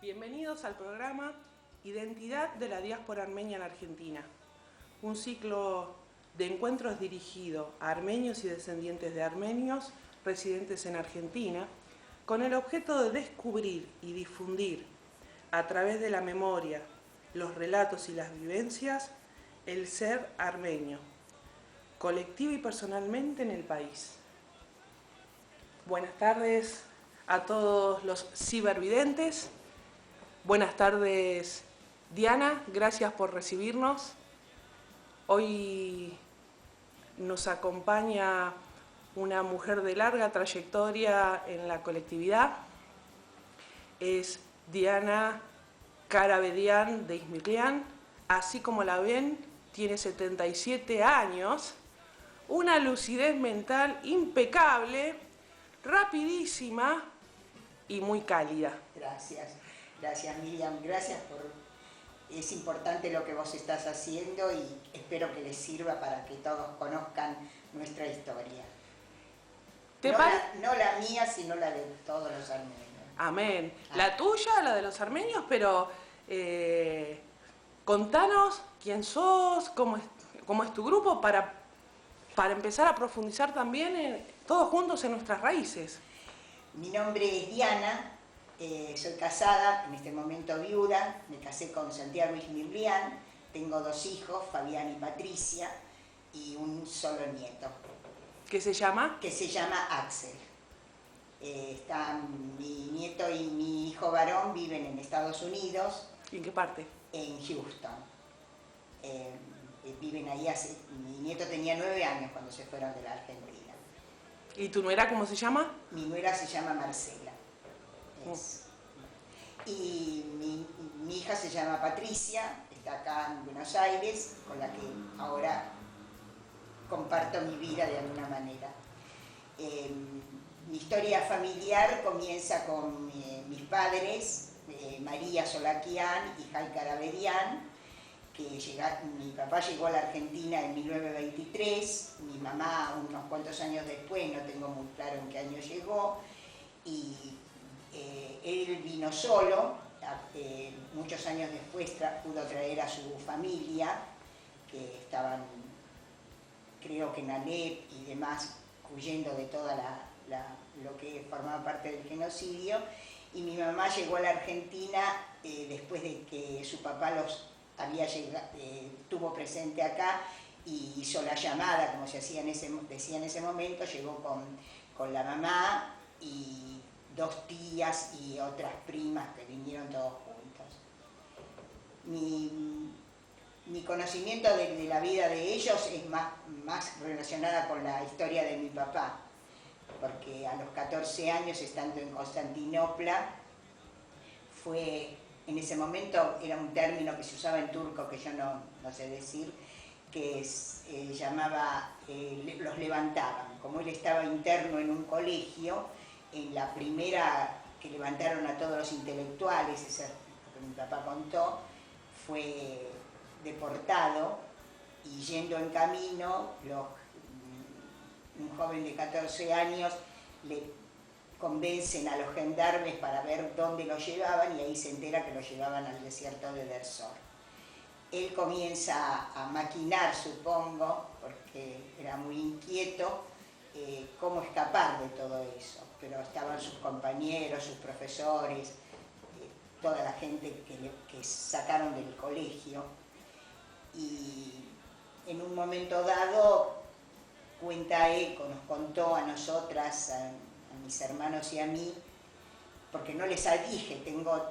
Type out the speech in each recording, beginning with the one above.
Bienvenidos al programa Identidad de la Diáspora Armenia en Argentina, un ciclo de encuentros dirigido a armenios y descendientes de armenios residentes en Argentina, con el objeto de descubrir y difundir a través de la memoria, los relatos y las vivencias, el ser armenio, colectivo y personalmente en el país. Buenas tardes a todos los cibervidentes. Buenas tardes, Diana, gracias por recibirnos. Hoy nos acompaña una mujer de larga trayectoria en la colectividad. Es Diana Karabedian de Izmirlian. Así como la ven, tiene 77 años, una lucidez mental impecable, rapidísima y muy cálida. Gracias Miriam, gracias por... Es importante lo que vos estás haciendo y espero que les sirva para que todos conozcan nuestra historia. No la mía, sino la de todos los armenios. Amén. La tuya, la de los armenios, pero contanos quién sos, cómo es tu grupo, para empezar a profundizar también todos juntos en nuestras raíces. Mi nombre es Diana. Soy casada, en este momento viuda, me casé con Santiago Izmirlian, tengo 2 hijos, Fabián y Patricia, y un solo nieto. ¿Qué se llama? Que se llama Axel. Mi nieto y mi hijo varón viven en Estados Unidos. ¿Y en qué parte? En Houston. Viven ahí mi nieto tenía 9 años cuando se fueron de la Argentina. ¿Y tu nuera cómo se llama? Mi nuera se llama Marcela. Y mi hija se llama Patricia, está acá en Buenos Aires, con la que ahora comparto mi vida de alguna manera. Mi historia familiar comienza con mis padres, María Solaquian y Jai Karabedian, mi papá llegó a la Argentina en 1923, mi mamá unos cuantos años después, no tengo muy claro en qué año llegó, y él vino solo, muchos años después pudo traer a su familia, que estaban, creo que en Alep y demás, huyendo de toda lo que formaba parte del genocidio, y mi mamá llegó a la Argentina después de que su papá estuvo presente acá y hizo la llamada, como se decía en ese momento, llegó con la mamá y 2 tías y otras primas que vinieron todos juntos. Mi conocimiento de la vida de ellos es más relacionada con la historia de mi papá, porque a los 14 años, estando en Constantinopla, en ese momento era un término que se usaba en turco que yo no sé decir, que llamaba, los levantaban. Como él estaba interno en un colegio, en la primera que levantaron a todos los intelectuales, eso es lo que mi papá contó, fue deportado y yendo en camino, un joven de 14 años le convencen a los gendarmes para ver dónde lo llevaban y ahí se entera que lo llevaban al desierto de Dersor. Él comienza a maquinar, supongo, porque era muy inquieto, cómo escapar de todo eso, pero estaban sus compañeros, sus profesores, toda la gente que sacaron del colegio, y en un momento dado cuenta él, nos contó a nosotras, a mis hermanos y a mí, porque no les dije, tengo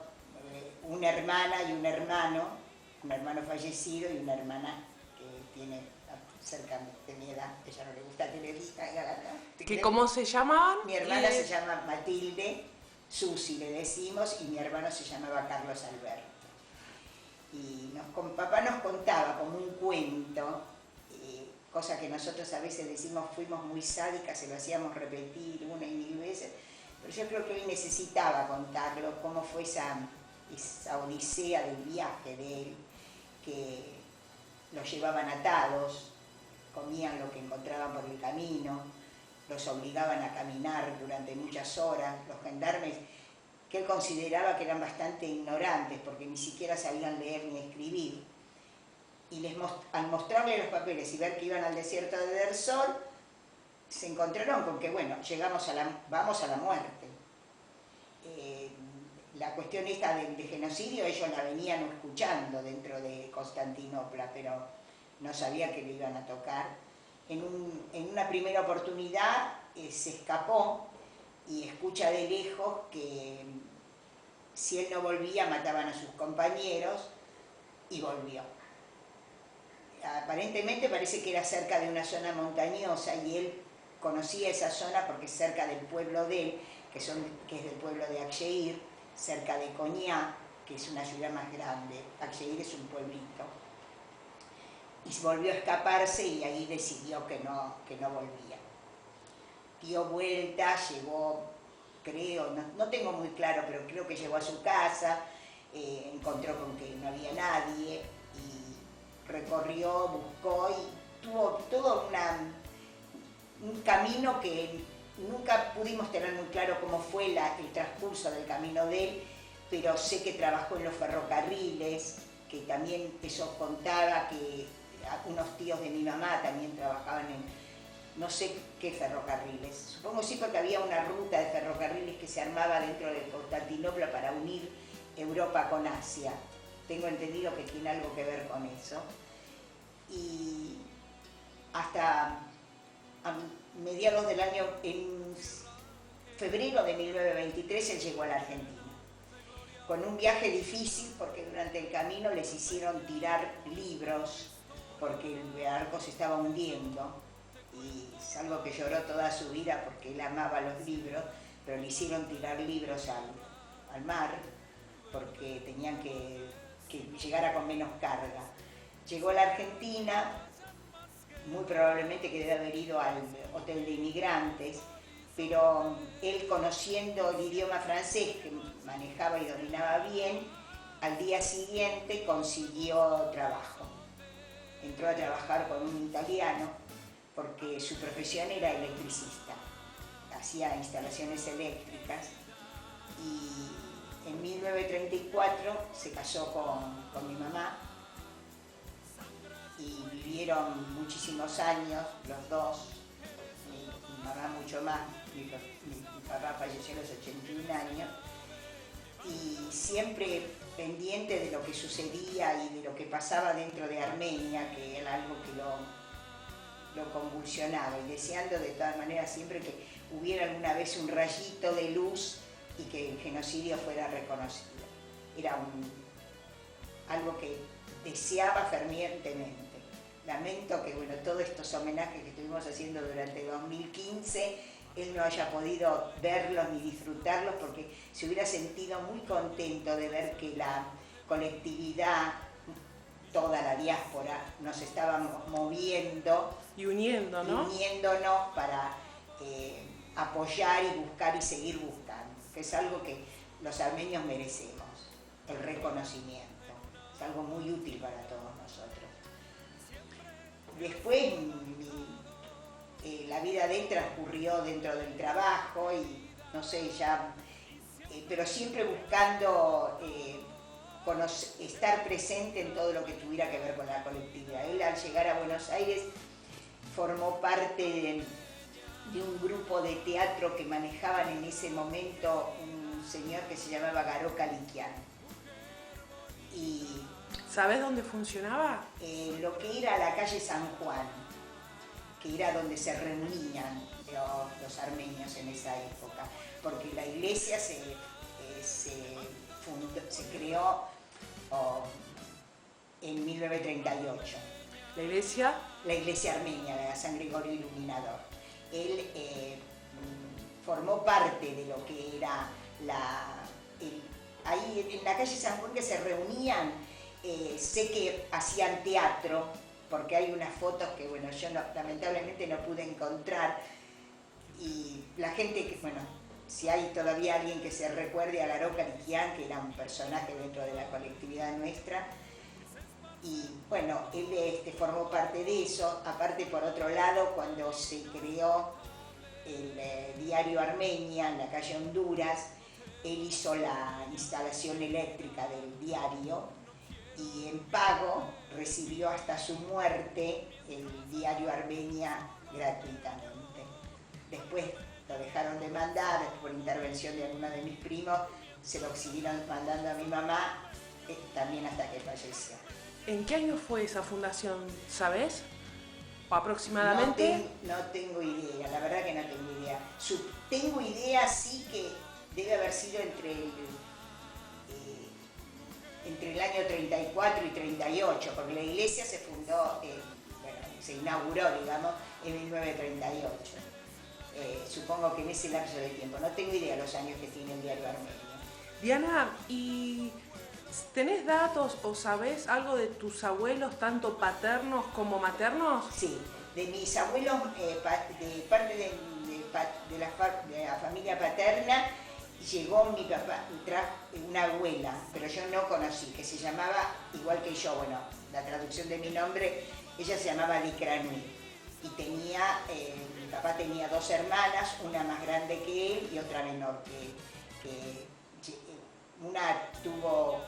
una hermana y un hermano fallecido y una hermana que tiene cerca de mi edad, a ella no le gusta que le diga. ¿Cómo se llamaban? Mi hermana se llama Matilde, Susi le decimos, y mi hermano se llamaba Carlos Alberto. Y papá nos contaba como un cuento, cosa que nosotros a veces decimos fuimos muy sádicas, se lo hacíamos repetir una y 1000 veces, pero yo creo que él necesitaba contarlo, cómo fue esa odisea del viaje de él, que los llevaban atados, comían lo que encontraban por el camino, los obligaban a caminar durante muchas horas, los gendarmes que él consideraba que eran bastante ignorantes porque ni siquiera sabían leer ni escribir. Y al mostrarle los papeles y ver que iban al desierto de Dersol, se encontraron con que, bueno, vamos a la muerte. La cuestión esta de genocidio ellos la venían escuchando dentro de Constantinopla, pero no sabía que le iban a tocar. En una primera oportunidad se escapó y escucha de lejos que si él no volvía mataban a sus compañeros, y volvió. Aparentemente parece que era cerca de una zona montañosa y él conocía esa zona porque es cerca del pueblo de él, que es del pueblo de Akşehir, cerca de Konya, que es una ciudad más grande. Akşehir es un pueblito. Y volvió a escaparse y ahí decidió que no volvía. Dio vuelta, llegó, creo, no tengo muy claro, pero creo que llegó a su casa, encontró con que no había nadie y recorrió, buscó y tuvo todo un camino que nunca pudimos tener muy claro cómo fue el transcurso del camino de él, pero sé que trabajó en los ferrocarriles, que también eso contaba que unos tíos de mi mamá también trabajaban en no sé qué ferrocarriles. Supongo sí porque había una ruta de ferrocarriles que se armaba dentro de Constantinopla para unir Europa con Asia. Tengo entendido que tiene algo que ver con eso. Y hasta a mediados del año, en febrero de 1923, él llegó a la Argentina. Con un viaje difícil porque durante el camino les hicieron tirar libros porque el barco se estaba hundiendo. Y es algo que lloró toda su vida porque él amaba los libros, pero le hicieron tirar libros al mar porque tenían que llegara con menos carga. Llegó a la Argentina, muy probablemente que debe haber ido al hotel de inmigrantes, pero él, conociendo el idioma francés que manejaba y dominaba bien, al día siguiente consiguió trabajo. Entró a trabajar con un italiano porque su profesión era electricista, hacía instalaciones eléctricas y en 1934 se casó con mi mamá y vivieron muchísimos años los dos, mi mamá mucho más, mi papá falleció a los 81 años y siempre pendiente de lo que sucedía y de lo que pasaba dentro de Armenia, que era algo que lo convulsionaba, y deseando de todas maneras siempre que hubiera alguna vez un rayito de luz y que el genocidio fuera reconocido. Era algo que deseaba fervientemente. Lamento que todos estos homenajes que estuvimos haciendo durante 2015, él no haya podido verlos ni disfrutarlos porque se hubiera sentido muy contento de ver que la colectividad, toda la diáspora, nos estábamos moviendo y uniéndonos para apoyar y buscar y seguir buscando, que es algo que los armenios merecemos, el reconocimiento, es algo muy útil para todos nosotros. Después la vida de él transcurrió dentro del trabajo y no sé, pero siempre buscando estar presente en todo lo que tuviera que ver con la colectividad. Él, al llegar a Buenos Aires, formó parte de un grupo de teatro que manejaban en ese momento un señor que se llamaba Garo Kalikian. Y ¿sabes dónde funcionaba? Lo que era la calle San Juan, que era donde se reunían los armenios en esa época, porque la iglesia se creó en 1938. ¿La iglesia? La iglesia armenia de San Gregorio Iluminador. Él formó parte de lo que era ahí en la calle San Juan, que se reunían, sé que hacían teatro, porque hay unas fotos que yo lamentablemente no pude encontrar, y la gente que, si hay todavía alguien que se recuerde a Garo Kalikian, que era un personaje dentro de la colectividad nuestra, y él formó parte de eso. Aparte, por otro lado, cuando se creó el diario Armenia en la calle Honduras, él hizo la instalación eléctrica del diario y en pago recibió hasta su muerte el diario Armenia gratuitamente. Después lo dejaron de mandar por intervención de alguno de mis primos, se lo siguieron mandando a mi mamá también hasta que falleció. ¿En qué año fue esa fundación, sabes? ¿O aproximadamente? No tengo idea, la verdad que no tengo idea. Tengo idea sí que debe haber sido entre el año 34 y 38, porque la iglesia se fundó, se inauguró, digamos, en 1938. Supongo que en ese lapso de tiempo. No tengo idea de los años que tiene el diario Armenio. Diana, ¿y tenés datos o sabés algo de tus abuelos, tanto paternos como maternos? Sí, de mis abuelos, de parte de la familia paterna, llegó mi papá, una abuela, pero yo no conocí, que se llamaba, igual que yo, bueno, la traducción de mi nombre, ella se llamaba Dikranui. Y tenía, mi papá tenía 2 hermanas, una más grande que él y otra menor que él. Una tuvo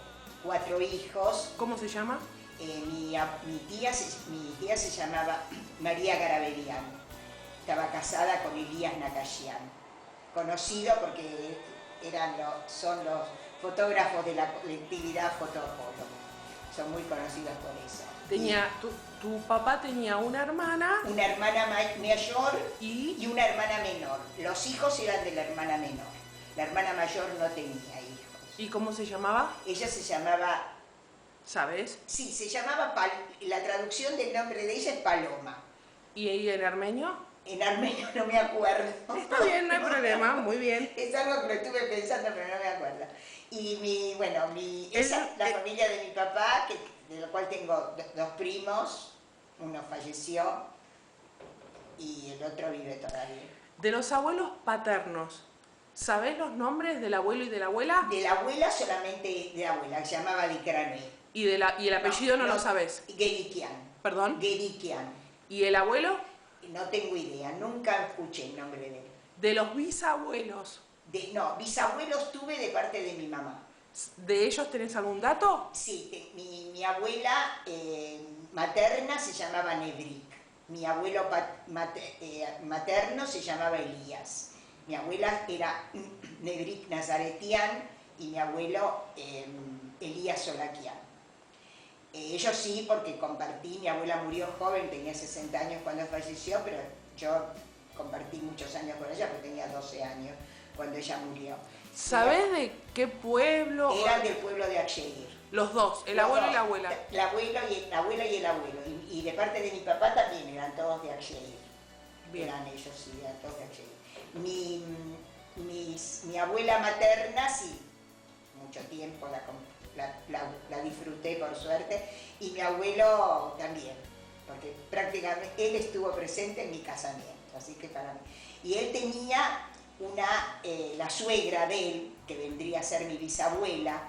4 hijos. ¿Cómo se llama? Mi tía se llamaba María Garabedian. Estaba casada con Elías Nakashian, conocido porque son los fotógrafos de la colectividad Fotopolo. Son muy conocidos por eso. Tu papá tenía una hermana mayor y una hermana menor. Los hijos eran de la hermana menor. La hermana mayor no tenía hijos. ¿Y cómo se llamaba? Ella se llamaba... ¿Sabes? Sí, se llamaba... La traducción del nombre de ella es Paloma. ¿Y ella en armenio? En armenio no me acuerdo. Está bien, no hay problema, muy bien. Es algo que lo estuve pensando, pero no me acuerdo. Y la familia de mi papá, de la cual tengo 2 primos, uno falleció y el otro vive todavía. De los abuelos paternos, ¿sabés los nombres del abuelo y de la abuela? De la abuela solamente de la abuela, que se llamaba Dikranui. ¿Y el apellido no lo sabés? Gedikian. ¿Perdón? Gedikian. ¿Y el abuelo? No tengo idea, nunca escuché el nombre de él. De los bisabuelos. Bisabuelos tuve de parte de mi mamá. ¿De ellos tenés algún dato? Sí, mi abuela materna se llamaba Nebrik. Mi abuelo materno se llamaba Elías. Mi abuela era Nebrik Nazaretian y mi abuelo Elías Solakian. Ellos sí, porque compartí, mi abuela murió joven, tenía 60 años cuando falleció, pero yo compartí muchos años con ella, porque tenía 12 años cuando ella murió. ¿Sabés de qué pueblo? Eran del pueblo de Aksheir. Los dos, el abuelo y la abuela. La abuela y el abuelo. Y de parte de mi papá también, eran todos de Aksheir. Bien. Eran ellos, sí, eran todos de Aksheir. Mi abuela materna, sí, mucho tiempo la disfruté por suerte, y mi abuelo también, porque prácticamente él estuvo presente en mi casamiento, así que para mí. Y él tenía la suegra de él, que vendría a ser mi bisabuela,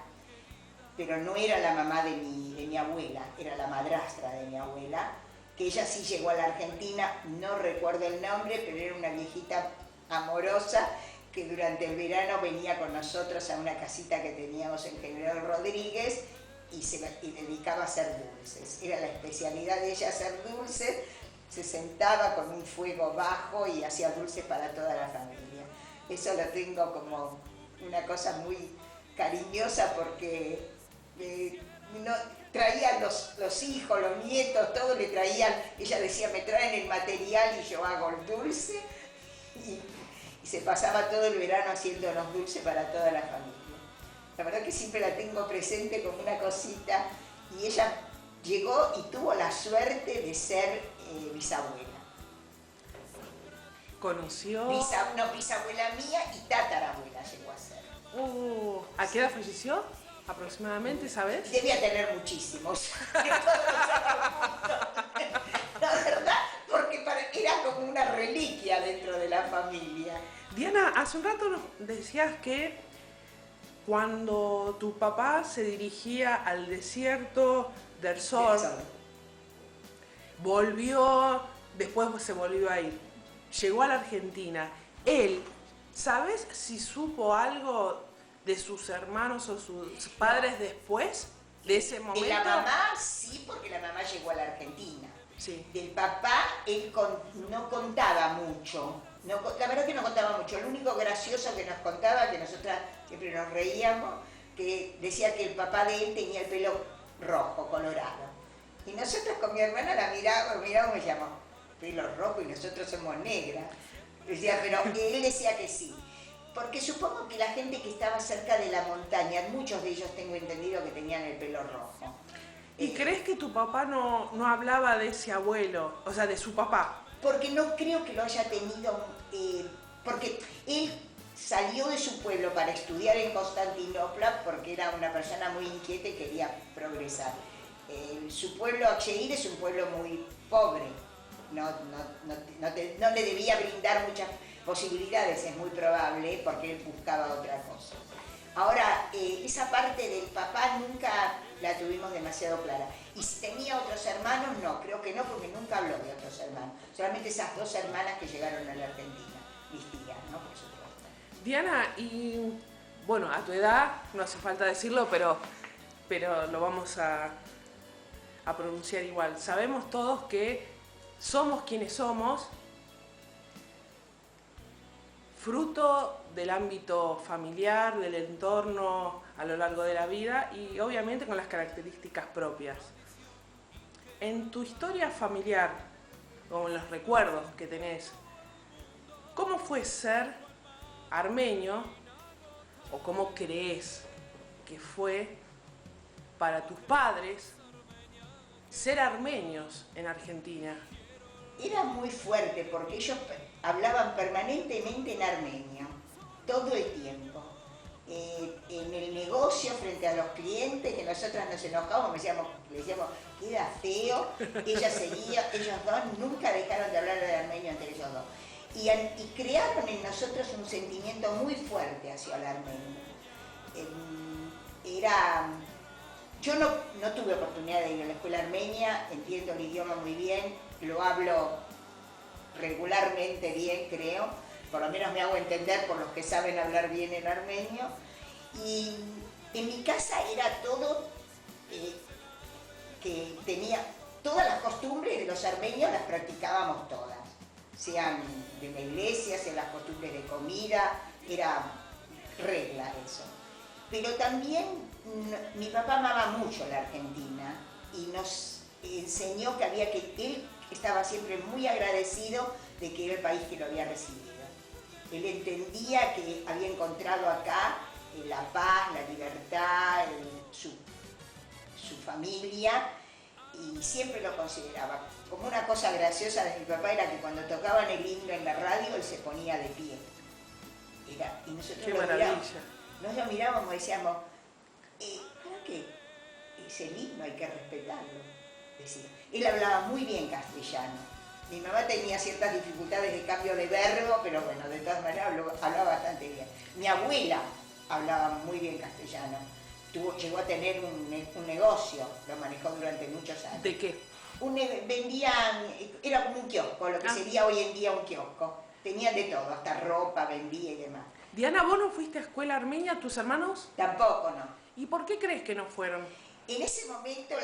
pero no era la mamá de mi abuela, era la madrastra de mi abuela, que ella sí llegó a la Argentina, no recuerdo el nombre, pero era una viejita amorosa, que durante el verano venía con nosotros a una casita que teníamos en General Rodríguez y dedicaba a hacer dulces. Era la especialidad de ella hacer dulces, se sentaba con un fuego bajo y hacía dulces para toda la familia. Eso lo tengo como una cosa muy cariñosa porque traían los hijos, los nietos, todos le traían, ella decía, me traen el material y yo hago el dulce. Y se pasaba todo el verano haciendo los dulces para toda la familia. La verdad que siempre la tengo presente como una cosita, y ella llegó y tuvo la suerte de ser bisabuela. ¿Conoció? Bisabuela mía y tatarabuela llegó a ser. ¿A qué edad falleció? Aproximadamente, ¿sabes? Debía tener muchísimos. La verdad, porque era como una reliquia dentro de la familia. Diana, hace un rato nos decías que cuando tu papá se dirigía al desierto del Sol, después se volvió a ir, llegó a la Argentina. Él, ¿sabes si supo algo de sus hermanos o sus padres después de ese momento? De la mamá sí, porque la mamá llegó a la Argentina. Sí. Del papá, él no contaba mucho. La verdad que no contaba mucho. Lo único gracioso que nos contaba, que nosotras siempre nos reíamos, que decía que el papá de él tenía el pelo rojo, colorado. Y nosotros con mi hermana la mirábamos y decíamos, pelo rojo y nosotros somos negras. Decía, pero él decía que sí. Porque supongo que la gente que estaba cerca de la montaña, muchos de ellos tengo entendido que tenían el pelo rojo. ¿Y crees que tu papá no hablaba de ese abuelo, o sea, de su papá? Porque no creo que lo haya tenido, porque él salió de su pueblo para estudiar en Constantinopla porque era una persona muy inquieta y quería progresar. Su pueblo, Akşehir, es un pueblo muy pobre, no le debía brindar muchas posibilidades, es muy probable, porque él buscaba otra cosa. Ahora, esa parte del papá nunca la tuvimos demasiado clara. Y si tenía otros hermanos, no, creo que no, porque nunca habló de otros hermanos. Solamente esas dos hermanas que llegaron a la Argentina, mis tías, ¿no? Por supuesto. Diana, y bueno, a tu edad, no hace falta decirlo, pero lo vamos a pronunciar igual. Sabemos todos que somos quienes somos, fruto del ámbito familiar, del entorno a lo largo de la vida y obviamente con las características propias. En tu historia familiar, o en los recuerdos que tenés, ¿cómo fue ser armenio o cómo crees que fue para tus padres ser armenios en Argentina? Era muy fuerte porque ellos hablaban permanentemente en armenio, todo el tiempo. En el negocio, frente a los clientes, que nosotras nos enojábamos, le decíamos, queda feo, ellos dos nunca dejaron de hablar de armenio entre ellos dos. Y crearon en nosotros un sentimiento muy fuerte hacia el armenio. Yo no tuve oportunidad de ir a la escuela armenia, entiendo el idioma muy bien, lo hablo regularmente bien, creo, por lo menos me hago entender por los que saben hablar bien el armenio. Y en mi casa era todo que tenía, todas las costumbres de los armenios las practicábamos todas, sean de la iglesia, sean las costumbres de comida, era regla eso. Pero también mi papá amaba mucho la Argentina y nos enseñó que él estaba siempre muy agradecido de que era el país que lo había recibido. Él entendía que había encontrado acá la paz, la libertad, su familia, y siempre lo consideraba. Como una cosa graciosa de mi papá era que cuando tocaban el himno en la radio, él se ponía de pie. Y nosotros lo mirábamos y decíamos, ¿para qué? Es el himno, hay que respetarlo. Decía. Él hablaba muy bien castellano. Mi mamá tenía ciertas dificultades de cambio de verbo, pero bueno, de todas maneras hablaba bastante bien. Mi abuela hablaba muy bien castellano. Llegó a tener un negocio, lo manejó durante muchos años. ¿De qué? Era como un kiosco, lo que sería hoy en día un kiosco. Tenían de todo, hasta ropa, vendía y demás. Diana, ¿vos no fuiste a escuela armenia, tus hermanos? Tampoco, no. ¿Y por qué crees que no fueron? En ese momento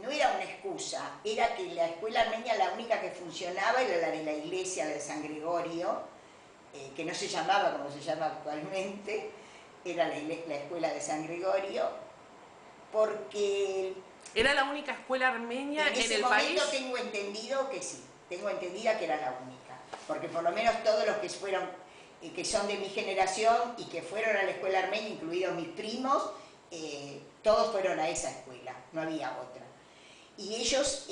no era una excusa, era que la escuela armenia la única que funcionaba era la de la iglesia de San Gregorio, que no se llamaba como se llama actualmente, era la escuela de San Gregorio, porque... ¿Era la única escuela armenia en el país? En ese momento tengo entendido que sí, tengo entendida que era la única, porque por lo menos todos los que fueron, que son de mi generación y que fueron a la escuela armenia, incluidos mis primos, todos fueron a esa escuela, no había otra. Y ellos,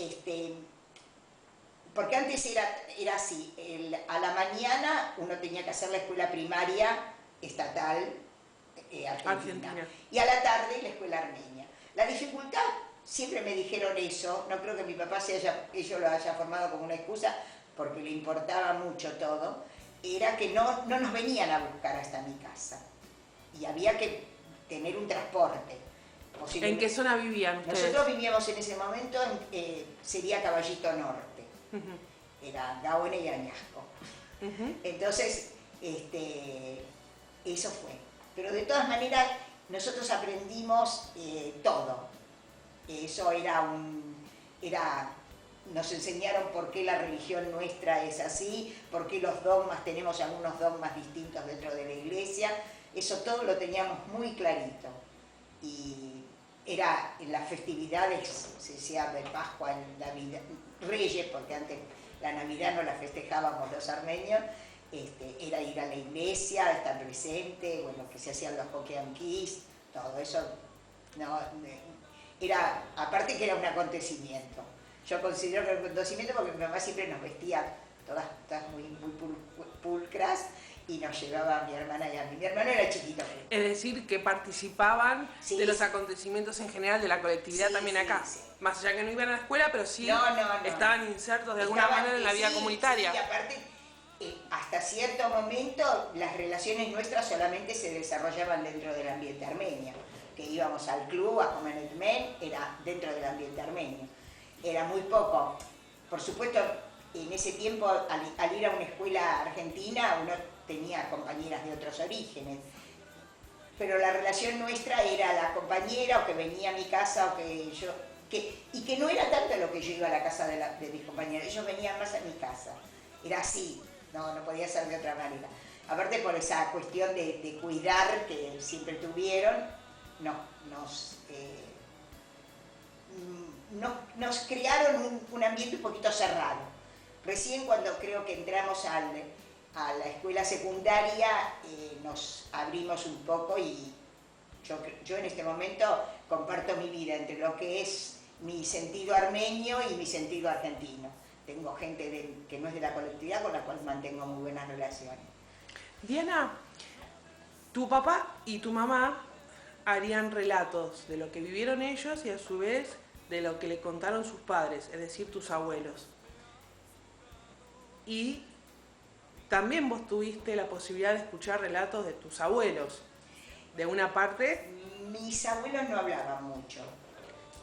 porque antes era así, a la mañana uno tenía que hacer la escuela primaria estatal argentina, y a la tarde la escuela armenia. La dificultad, siempre me dijeron eso, no creo que mi papá ello lo haya formado como una excusa, porque le importaba mucho todo, era que no nos venían a buscar hasta mi casa. Y había que tener un transporte. ¿En qué zona vivían ustedes? Nosotros vivíamos en ese momento, sería Caballito Norte. Era Gaone y Añasco. Entonces, eso fue. pero de todas maneras nosotros aprendimos todo. Eso nos enseñaron por qué la religión nuestra es así, por qué los dogmas, tenemos algunos dogmas distintos dentro de la iglesia, eso todo lo teníamos muy clarito. Y era en las festividades, se decía de Pascua, en Navidad, Reyes, porque antes la Navidad no la festejábamos los armenios, era ir a la iglesia, estar presente, bueno, que se hacían los Hokkien-Kis, todo eso, no, era, aparte que era un acontecimiento. Yo considero que era un acontecimiento porque mi mamá siempre nos vestía todas muy pulcras y nos llevaba a mi hermana y a mí. Mi hermano era chiquito. Es decir, que participaban Sí, de los acontecimientos en general de la colectividad también acá. Sí. Más allá que no iban a la escuela, pero sí estaban insertos de alguna manera en la vida comunitaria. Sí, y aparte, hasta cierto momento las relaciones nuestras solamente se desarrollaban dentro del ambiente armenio. Que íbamos al club a comer el men, era dentro del ambiente armenio. Era muy poco. Por supuesto, en ese tiempo, al ir a una escuela argentina, uno tenía compañeras de otros orígenes. Pero la relación nuestra era la compañera, o que venía a mi casa, o que yo... y que no era tanto lo que yo iba a la casa de mis compañeros, ellos venían más a mi casa. Era así, no podía ser de otra manera. Aparte por esa cuestión de cuidar que siempre tuvieron, nos crearon un ambiente un poquito cerrado. Recién cuando creo que entramos a la escuela secundaria nos abrimos un poco y yo en este momento comparto mi vida entre lo que es mi sentido armenio y mi sentido argentino. Tengo gente que no es de la colectividad con la cual mantengo muy buenas relaciones. Diana, tu papá y tu mamá harían relatos de lo que vivieron ellos y a su vez de lo que le contaron sus padres, es decir, tus abuelos. Y también vos tuviste la posibilidad de escuchar relatos de tus abuelos. De una parte... Mis abuelos no hablaban mucho.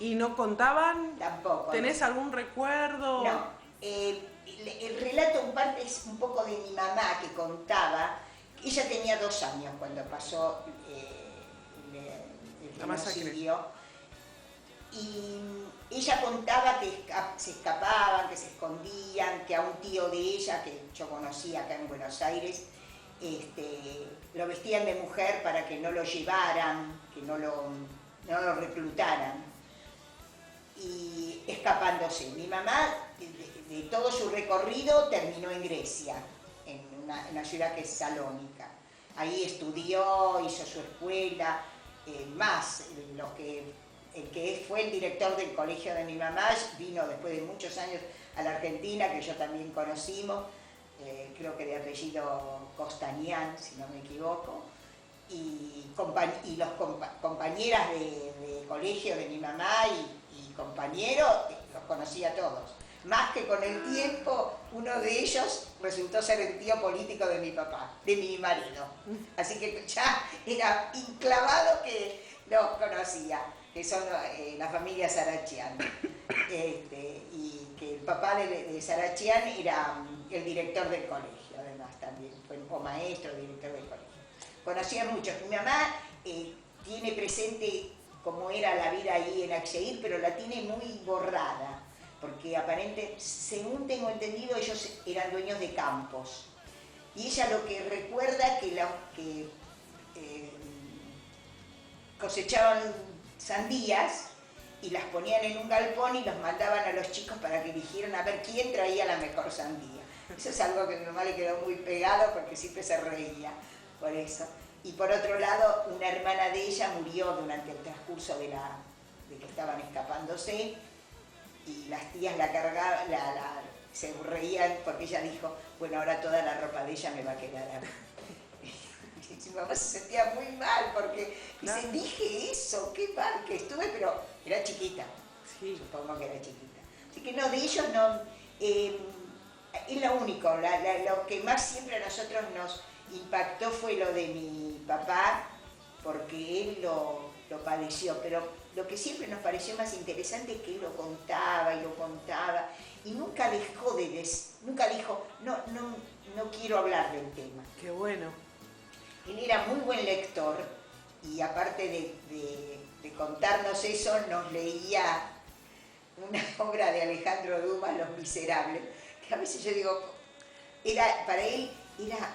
¿Y no contaban? Tampoco. ¿Tenés algún recuerdo? No. El relato en parte es un poco de mi mamá que contaba. Ella tenía 2 años cuando pasó el genocidio. Y ella contaba que se escapaban, que se escondían, que a un tío de ella, que yo conocía acá en Buenos Aires, lo vestían de mujer para que no lo llevaran, que no lo reclutaran, y escapándose. Mi mamá, de todo su recorrido, terminó en Grecia, en una ciudad que es Salónica. Ahí estudió, hizo su escuela, el que fue el director del colegio de mi mamá vino después de muchos años a la Argentina, que yo también conocimos, creo que de apellido Costañán, si no me equivoco, y las compañeras de colegio de mi mamá y compañeros, los conocí a todos. Más que con el tiempo, uno de ellos resultó ser el tío político de mi papá, de mi marido. Así que ya era enclavado que los conocía, que son la familia Sarachian. Y que el papá de Sarachian era el director del colegio, además también, o maestro, director del colegio. Conocía mucho. Mi mamá tiene presente cómo era la vida ahí en Axeir, pero la tiene muy borrada, porque aparentemente, según tengo entendido, ellos eran dueños de campos. Y ella lo que recuerda que cosechaban sandías y las ponían en un galpón y los mandaban a los chicos para que eligieran a ver quién traía la mejor sandía. Eso es algo que a mi mamá le quedó muy pegado porque siempre se reía por eso. Y por otro lado, una hermana de ella murió durante el transcurso de que estaban escapándose y las tías la cargaban, se reían porque ella dijo, bueno, ahora toda la ropa de ella me va a quedar a mí. Mi mamá se sentía muy mal porque dice, dije eso, qué mal que estuve, pero era chiquita, sí. Supongo que era chiquita. Así que no, de ellos no, es lo único, lo que más siempre a nosotros nos impactó fue lo de mi papá, porque él lo padeció, pero lo que siempre nos pareció más interesante es que él lo contaba y nunca dejó nunca dijo, no quiero hablar del tema. Qué bueno. Él era muy buen lector y aparte de contarnos eso, nos leía una obra de Alejandro Dumas, Los Miserables, que a veces yo digo, para él era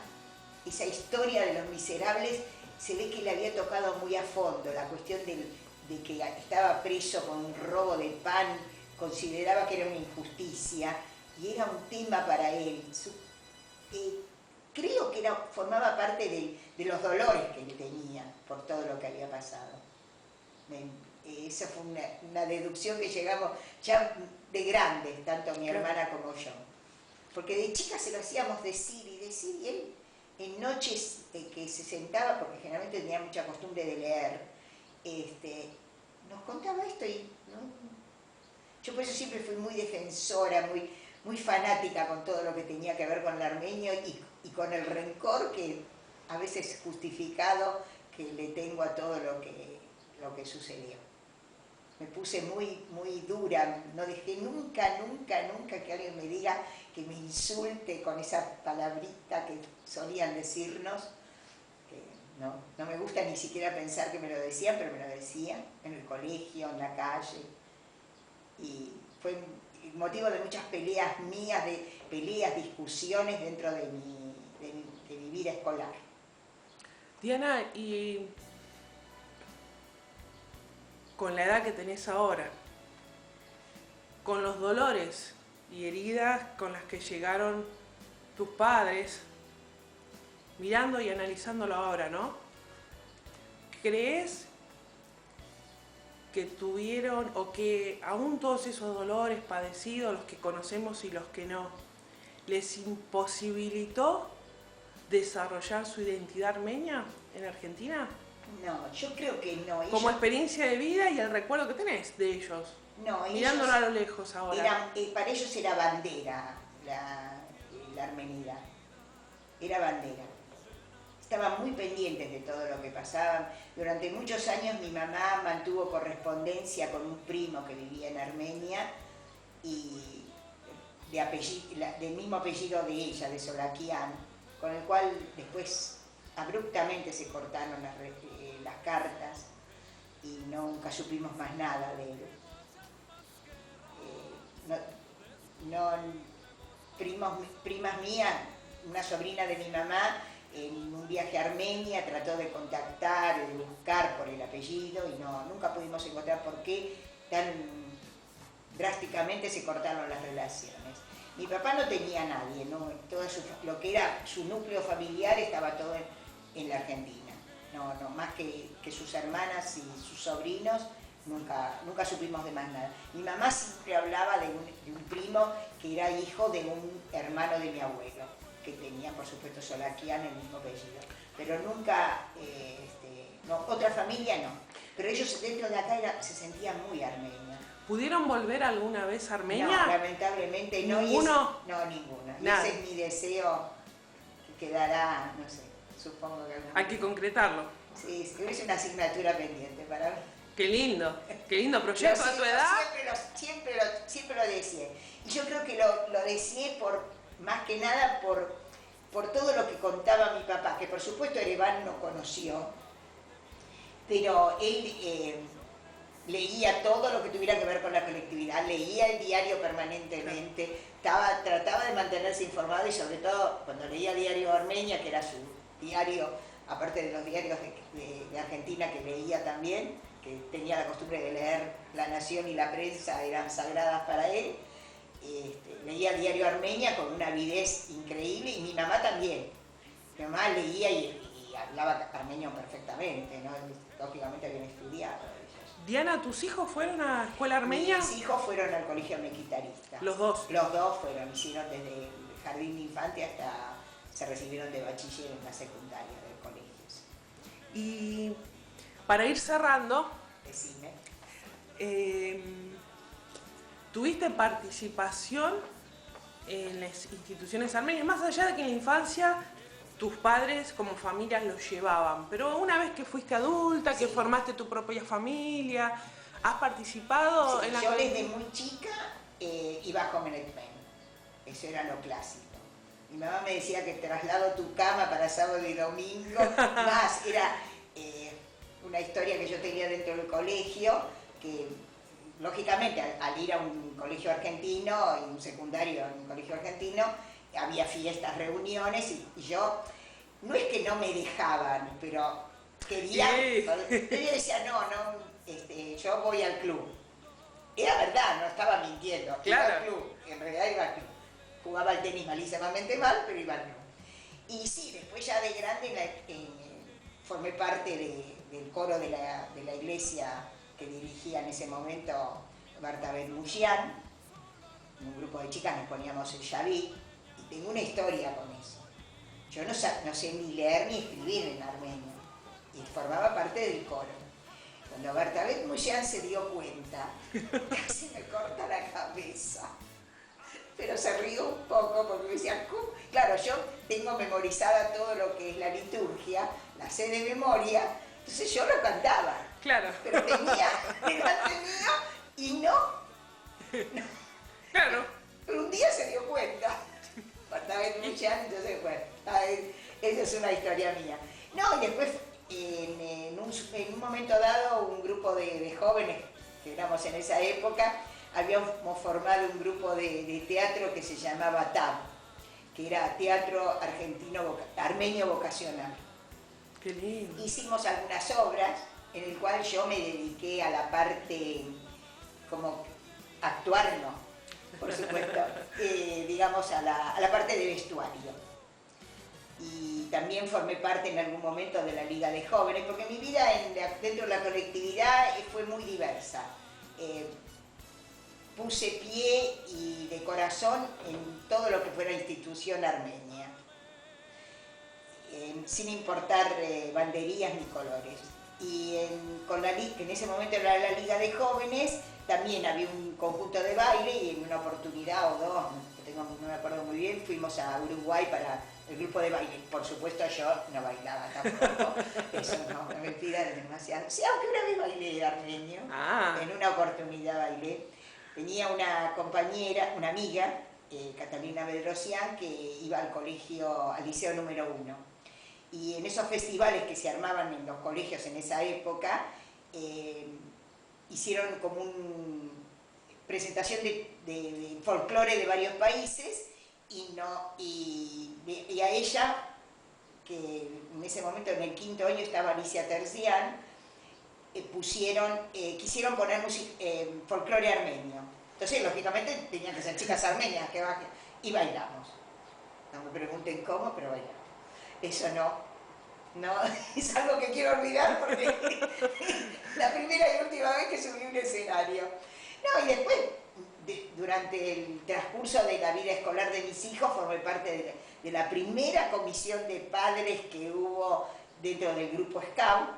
esa historia de Los Miserables, se ve que le había tocado muy a fondo la cuestión de que estaba preso con un robo de pan, consideraba que era una injusticia y era un tema para él. Creo que formaba parte de los dolores que él tenía por todo lo que había pasado. Esa fue una deducción que llegamos ya de grandes, tanto mi hermana como yo. Porque de chica se lo hacíamos decir, y él en noches que se sentaba, porque generalmente tenía mucha costumbre de leer, nos contaba esto y yo por eso siempre fui muy defensora, muy fanática con todo lo que tenía que ver con el armenio y con el rencor que a veces justificado que le tengo a todo lo que sucedió. Me puse muy dura, no dejé nunca que alguien me diga, que me insulte con esa palabrita que solían decirnos, que no me gusta ni siquiera pensar que me lo decían, pero me lo decían en el colegio, en la calle, y fue motivo de muchas peleas mías, discusiones dentro de mi vida escolar. Diana, y con la edad que tenés ahora, con los dolores y heridas con las que llegaron tus padres, mirando y analizándolo ahora, ¿no? ¿Crees que tuvieron o que aún todos esos dolores padecidos, los que conocemos y los que no, les imposibilitó desarrollar su identidad armenia en Argentina? No, yo creo que no. Como experiencia de vida y el recuerdo que tenés de ellos. No, mirándolo a lo lejos ahora. Para ellos era bandera la armenidad. Era bandera. Estaban muy pendientes de todo lo que pasaba. Durante muchos años mi mamá mantuvo correspondencia con un primo que vivía en Armenia y del mismo apellido de ella, de Solakian, con el cual después abruptamente se cortaron las cartas y nunca supimos más nada de él. Primas mías, una sobrina de mi mamá, en un viaje a Armenia trató de contactar, de buscar por el apellido y nunca pudimos encontrar por qué tan drásticamente se cortaron las relaciones. Mi papá no tenía a nadie, ¿no? Lo que era su núcleo familiar estaba todo en la Argentina. No, más que sus hermanas y sus sobrinos, nunca supimos de más nada. Mi mamá siempre hablaba de un primo que era hijo de un hermano de mi abuelo, que tenía, por supuesto, Solakian, el mismo apellido. Pero nunca, otra familia no. Pero ellos dentro de acá se sentían muy armenios. ¿Pudieron volver alguna vez a Armenia? No, lamentablemente no. ¿Ninguno? No, ninguna. Nada. Ese es mi deseo, que quedará, no sé, supongo que algún... Hay que concretarlo. Sí, es una asignatura pendiente para mí. Qué lindo proyecto a tu edad. Siempre lo deseé. Y yo creo que lo deseé más que nada por todo lo que contaba mi papá, que por supuesto Ereván no conoció, pero él leía todo lo que tuviera que ver con la colectividad, leía el diario permanentemente, trataba de mantenerse informado y sobre todo cuando leía Diario Armenia, que era su diario, aparte de los diarios de Argentina que leía también, que tenía la costumbre de leer La Nación y La Prensa, eran sagradas para él. Leía el Diario Armenia con una avidez increíble y mi mamá también. Mi mamá leía y hablaba armenio perfectamente, ¿no? Lógicamente habían estudiado ellos. Diana, ¿tus hijos fueron a escuela armenia? Mis hijos fueron al colegio mequitarista. ¿Los dos? Los dos fueron, hicieron desde el jardín de infante hasta se recibieron de bachiller en la secundaria del colegio. Y para ir cerrando, decime. ¿Tuviste participación en las instituciones armenias? Más allá de que en la infancia tus padres como familias los llevaban, pero una vez que fuiste adulta, que formaste tu propia familia, ¿has participado en la... Yo desde muy chica iba a Jomelet Men, eso era lo clásico. Mi mamá me decía que traslado tu cama para sábado y domingo. Más, era una historia que yo tenía dentro del colegio, que lógicamente al ir a un colegio argentino, y un secundario en un colegio argentino, había fiestas, reuniones, y yo, no es que no me dejaban, pero quería, Sí. yo decía, yo voy al club. Era verdad, no estaba mintiendo, Claro. iba al club, en realidad iba al club. Jugaba al tenis malísimamente mal, pero iba al club. Y sí, después ya de grande formé parte del coro de la iglesia que dirigía en ese momento Berta Mujian. Un grupo de chicas nos poníamos el Shavit, y tengo una historia con eso. Yo no sé ni leer ni escribir en armenio, y formaba parte del coro. Cuando Berta Mujian se dio cuenta, casi me corta la cabeza. Pero se rió un poco porque me decía, ¿cómo? Claro, yo tengo memorizada todo lo que es la liturgia, la sé de memoria, entonces yo lo cantaba. Claro. Pero tenía delante mío y no. Claro. Pero un día se dio cuenta. Faltaba escuchar, entonces, bueno, esa es una historia mía. No, y después, en un momento dado, un grupo de jóvenes que éramos en esa época, habíamos formado un grupo de teatro que se llamaba TAB, que era Teatro Armenio Vocacional. Qué lindo. Hicimos algunas obras en el cual yo me dediqué a la parte, como actuar, no, por supuesto, digamos a la parte de vestuario. Y también formé parte en algún momento de la Liga de Jóvenes, porque mi vida dentro de la colectividad fue muy diversa. Puse pie y de corazón en todo lo que fuera institución armenia, sin importar banderías ni colores. Y en ese momento era la Liga de Jóvenes, también había un conjunto de baile, y en una oportunidad o dos, no me acuerdo muy bien, fuimos a Uruguay para el grupo de baile. Por supuesto yo no bailaba tampoco, eso no me pidan demasiado. Sí, aunque una vez bailé armenio, en una oportunidad bailé. Tenía una compañera, una amiga, Catalina Bedrosian, que iba al liceo número 1. Y en esos festivales que se armaban en los colegios en esa época, hicieron como una presentación de folclore de varios países, y a ella, que en ese momento en el 5º año estaba Alicia Terzian, quisieron poner folclore armenio. Entonces, lógicamente, tenían que ser chicas armenias que bajen, y bailamos. No me pregunten cómo, pero bailamos. Eso no es algo que quiero olvidar, porque la primera y última vez que subí un escenario. No, y después, durante el transcurso de la vida escolar de mis hijos, formé parte de la primera comisión de padres que hubo dentro del grupo Scout,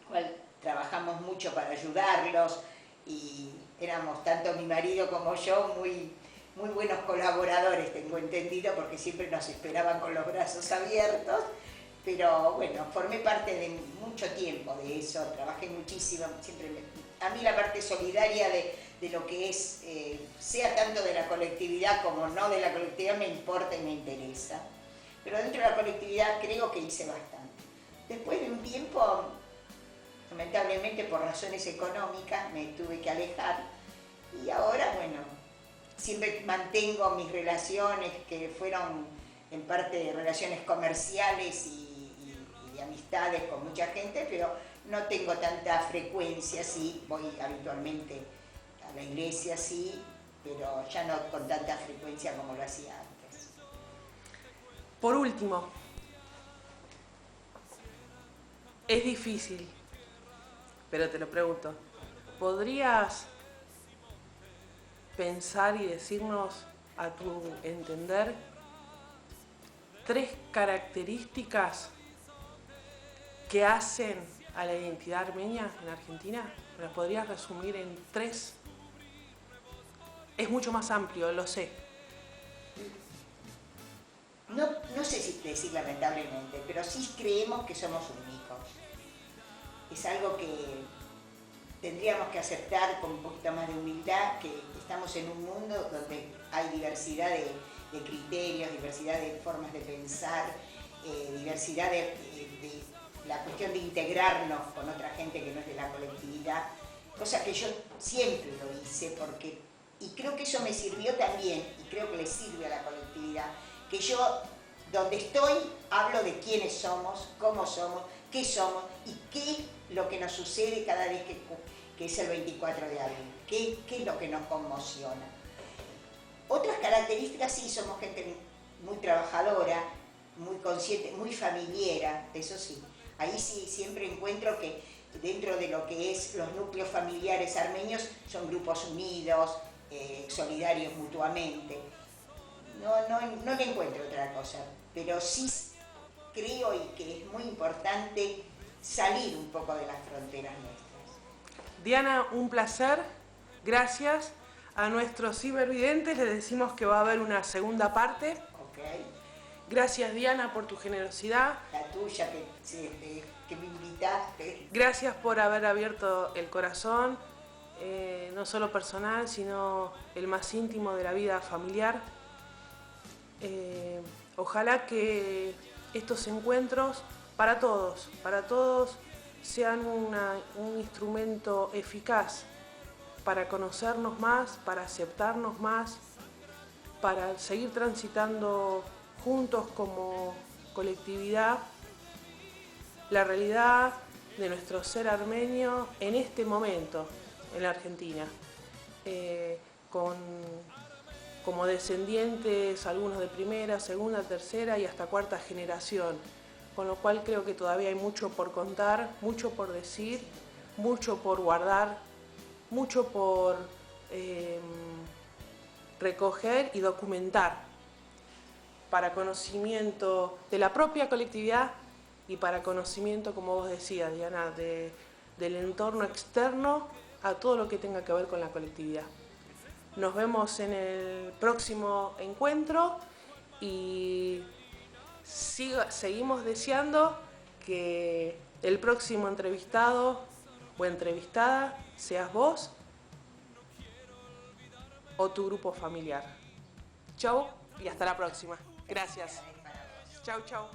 cual trabajamos mucho para ayudarlos, y éramos tanto mi marido como yo muy buenos colaboradores, tengo entendido, porque siempre nos esperaban con los brazos abiertos. Pero bueno, formé parte de mucho tiempo de eso, trabajé muchísimo, a mí la parte solidaria de lo que es, sea tanto de la colectividad como no de la colectividad, me importa y me interesa. Pero dentro de la colectividad creo que hice bastante. Después de un tiempo, lamentablemente por razones económicas, me tuve que alejar, y ahora, bueno, siempre mantengo mis relaciones, que fueron en parte relaciones comerciales y de amistades con mucha gente, pero no tengo tanta frecuencia, sí, voy habitualmente a la iglesia, sí, pero ya no con tanta frecuencia como lo hacía antes. Por último, es difícil, pero te lo pregunto, ¿podrías pensar y decirnos, a tu entender, 3 características que hacen a la identidad armenia en Argentina? ¿Me las podrías resumir en 3? Es mucho más amplio, lo sé. No sé si decir lamentablemente, pero sí creemos que somos únicos. Es algo que tendríamos que aceptar con un poquito más de humildad, que estamos en un mundo donde hay diversidad de de criterios, diversidad de formas de pensar, diversidad de la cuestión de integrarnos con otra gente que no es de la colectividad, cosa que yo siempre lo hice y creo que eso me sirvió también, y creo que le sirve a la colectividad, que yo donde estoy hablo de quiénes somos, cómo somos, qué somos y qué es lo que nos sucede cada vez que es el 24 de abril, qué es lo que nos conmociona. Otras características, sí, somos gente muy trabajadora, muy consciente, muy familiera, eso sí. Ahí sí siempre encuentro que dentro de lo que es los núcleos familiares armenios son grupos unidos, solidarios mutuamente. No le encuentro otra cosa, pero sí creo y que es muy importante salir un poco de las fronteras nuestras. Diana, un placer. Gracias. A nuestros cibervidentes les decimos que va a haber una segunda parte. Okay. Gracias, Diana, por tu generosidad. La tuya, que me invitaste. Gracias por haber abierto el corazón, no solo personal, sino el más íntimo de la vida familiar. Ojalá que estos encuentros para todos sean un instrumento eficaz para conocernos más, para aceptarnos más, para seguir transitando juntos como colectividad la realidad de nuestro ser armenio en este momento en la Argentina, como descendientes, algunos de primera, segunda, tercera y hasta cuarta generación, con lo cual creo que todavía hay mucho por contar, mucho por decir, mucho por guardar, mucho por recoger y documentar para conocimiento de la propia colectividad y para conocimiento, como vos decías, Diana, del entorno externo a todo lo que tenga que ver con la colectividad. Nos vemos en el próximo encuentro y seguimos deseando que el próximo entrevistado o entrevistada seas vos o tu grupo familiar. Chau y hasta la próxima. Gracias. Chau, chau.